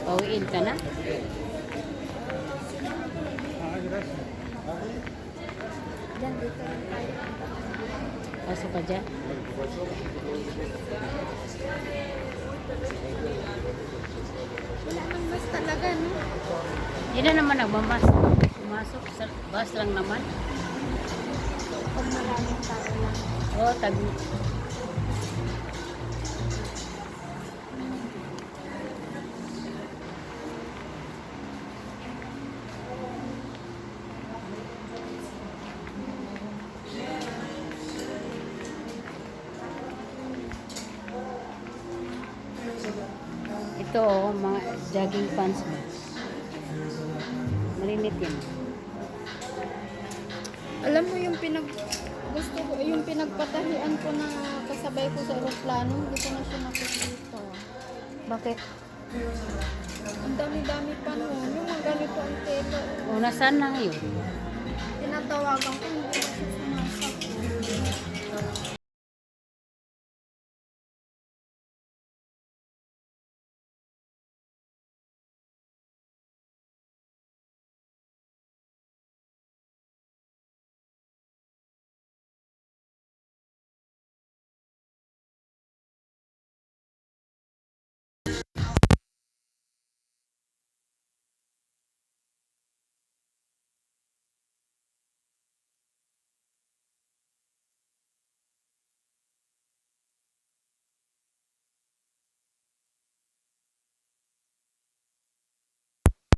Pauwiin ka na? Diyan, dito lang tayo. Pasok ka dyan? Wala nang bus talaga, no? Hindi na naman nagmamas. Pumasok sa bus lang naman. Pag maraming tao lang. Oo, ito oh, mga jogging pants mo. Malinit yan. Alam mo yung gusto ko, yung pinagpatahian ko na kasabay ko sa aeroplano, hindi ko na siya nakikita. Bakit? Ang dami-dami pa noon. Yung mga ganito ang tela. O, nasaan na ngayon? Tinatawagan ko, hindi na siya